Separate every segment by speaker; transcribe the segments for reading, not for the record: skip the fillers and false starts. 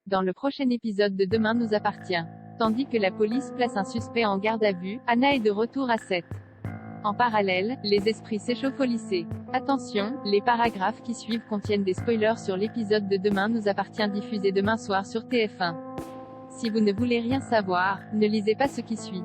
Speaker 1: dans le prochain épisode de Demain nous appartient. Tandis que la police place un suspect en garde à vue, Anna est de retour à 7. En parallèle, les esprits s'échauffent au lycée. Attention, les paragraphes qui suivent contiennent des spoilers sur l'épisode de Demain nous appartient diffusé demain soir sur TF1. Si vous ne voulez rien savoir, ne lisez pas ce qui suit.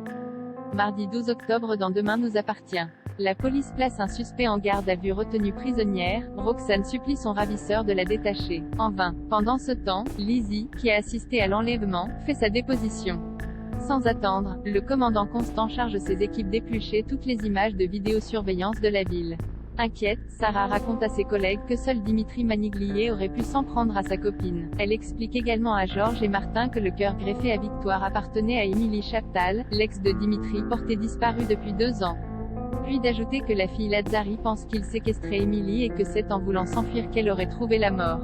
Speaker 1: Mardi 12 octobre dans Demain nous appartient. La police place un suspect en garde à vue retenu prisonnière, Roxane supplie son ravisseur de la détacher. En vain. Pendant ce temps, Lizzie, qui a assisté à l'enlèvement, fait sa déposition. Sans attendre, le commandant Constant charge ses équipes d'éplucher toutes les images de vidéosurveillance de la ville. Inquiète, Sarah raconte à ses collègues que seul Dimitri Maniglier aurait pu s'en prendre à sa copine. Elle explique également à Georges et Martin que le cœur greffé à Victoire appartenait à Émilie Chaptal, l'ex de Dimitri, porté disparu depuis 2 ans. Puis d'ajouter que la fille Lazzari pense qu'il séquestrait Émilie et que c'est en voulant s'enfuir qu'elle aurait trouvé la mort.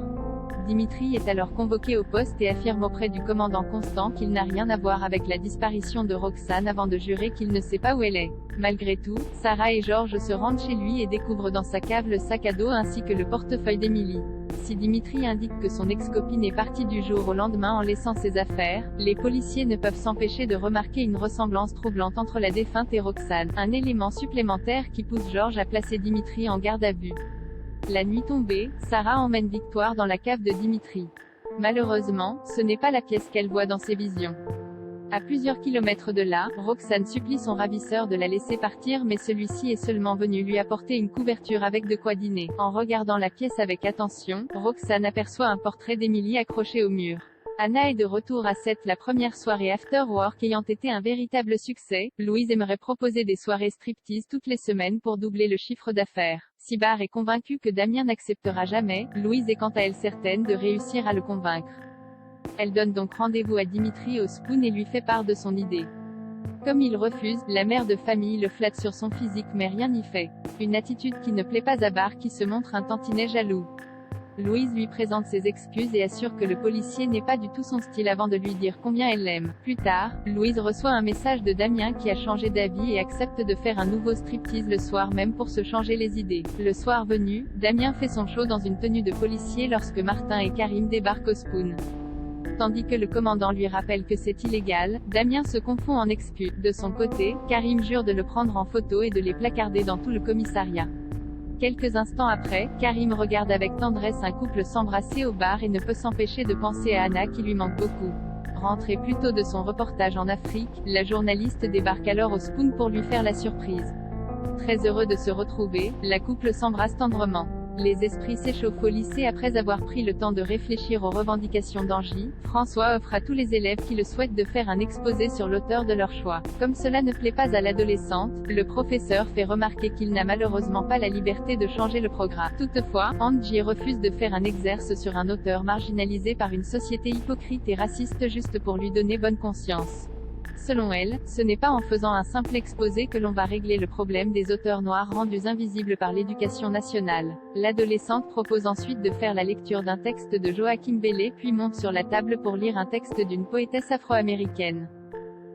Speaker 1: Dimitri est alors convoqué au poste et affirme auprès du commandant Constant qu'il n'a rien à voir avec la disparition de Roxane avant de jurer qu'il ne sait pas où elle est. Malgré tout, Sarah et Georges se rendent chez lui et découvrent dans sa cave le sac à dos ainsi que le portefeuille d'Émilie. Si Dimitri indique que son ex-copine est partie du jour au lendemain en laissant ses affaires, les policiers ne peuvent s'empêcher de remarquer une ressemblance troublante entre la défunte et Roxane, un élément supplémentaire qui pousse Georges à placer Dimitri en garde à vue. La nuit tombée, Sarah emmène Victoire dans la cave de Dimitri. Malheureusement, ce n'est pas la pièce qu'elle voit dans ses visions. À plusieurs kilomètres de là, Roxane supplie son ravisseur de la laisser partir mais celui-ci est seulement venu lui apporter une couverture avec de quoi dîner. En regardant la pièce avec attention, Roxane aperçoit un portrait d'Émilie accroché au mur. Anna est de retour à 7. La première soirée After Work ayant été un véritable succès, Louise aimerait proposer des soirées striptease toutes les semaines pour doubler le chiffre d'affaires. Sibar est convaincue que Damien n'acceptera jamais, Louise est quant à elle certaine de réussir à le convaincre. Elle donne donc rendez-vous à Dimitri au Spoon et lui fait part de son idée. Comme il refuse, la mère de famille le flatte sur son physique mais rien n'y fait. Une attitude qui ne plaît pas à Bar qui se montre un tantinet jaloux. Louise lui présente ses excuses et assure que le policier n'est pas du tout son style avant de lui dire combien elle l'aime. Plus tard, Louise reçoit un message de Damien qui a changé d'avis et accepte de faire un nouveau striptease le soir même pour se changer les idées. Le soir venu, Damien fait son show dans une tenue de policier lorsque Martin et Karim débarquent au Spoon. Tandis que le commandant lui rappelle que c'est illégal, Damien se confond en excuses. De son côté, Karim jure de le prendre en photo et de les placarder dans tout le commissariat. Quelques instants après, Karim regarde avec tendresse un couple s'embrasser au bar et ne peut s'empêcher de penser à Anna qui lui manque beaucoup. Rentrée plus tôt de son reportage en Afrique, la journaliste débarque alors au Spoon pour lui faire la surprise. Très heureux de se retrouver, la couple s'embrasse tendrement. Les esprits s'échauffent au lycée après avoir pris le temps de réfléchir aux revendications d'Angie. François offre à tous les élèves qui le souhaitent de faire un exposé sur l'auteur de leur choix. Comme cela ne plaît pas à l'adolescente, le professeur fait remarquer qu'il n'a malheureusement pas la liberté de changer le programme. Toutefois, Angie refuse de faire un exerce sur un auteur marginalisé par une société hypocrite et raciste juste pour lui donner bonne conscience. Selon elle, ce n'est pas en faisant un simple exposé que l'on va régler le problème des auteurs noirs rendus invisibles par l'éducation nationale. L'adolescente propose ensuite de faire la lecture d'un texte de Joachim Bellé puis monte sur la table pour lire un texte d'une poétesse afro-américaine.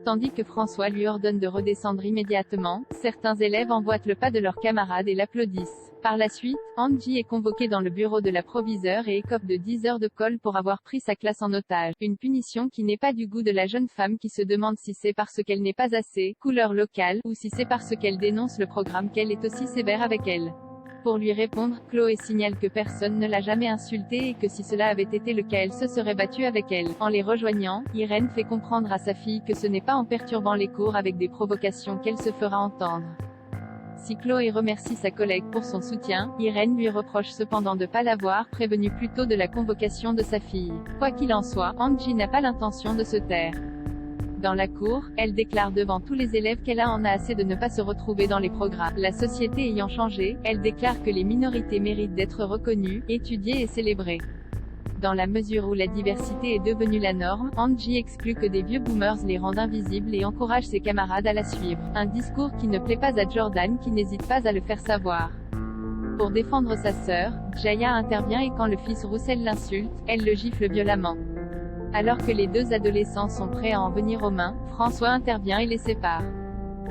Speaker 1: Tandis que François lui ordonne de redescendre immédiatement, certains élèves emboîtent le pas de leurs camarades et l'applaudissent. Par la suite, Angie est convoquée dans le bureau de la proviseure et écope de 10 heures de colle pour avoir pris sa classe en otage. Une punition qui n'est pas du goût de la jeune femme qui se demande si c'est parce qu'elle n'est pas assez couleur locale, ou si c'est parce qu'elle dénonce le programme qu'elle est aussi sévère avec elle. Pour lui répondre, Chloé signale que personne ne l'a jamais insultée et que si cela avait été le cas elle se serait battue avec elle. En les rejoignant, Irène fait comprendre à sa fille que ce n'est pas en perturbant les cours avec des provocations qu'elle se fera entendre. Si Chloé remercie sa collègue pour son soutien, Irène lui reproche cependant de ne pas l'avoir prévenue plus tôt de la convocation de sa fille. Quoi qu'il en soit, Angie n'a pas l'intention de se taire. Dans la cour, elle déclare devant tous les élèves qu'elle en a assez de ne pas se retrouver dans les programmes. La société ayant changé, elle déclare que les minorités méritent d'être reconnues, étudiées et célébrées. Dans la mesure où la diversité est devenue la norme, Angie exclut que des vieux boomers les rendent invisibles et encourage ses camarades à la suivre. Un discours qui ne plaît pas à Jordan qui n'hésite pas à le faire savoir. Pour défendre sa sœur, Jaya intervient et quand le fils Roussel l'insulte, elle le gifle violemment. Alors que les deux adolescents sont prêts à en venir aux mains, François intervient et les sépare.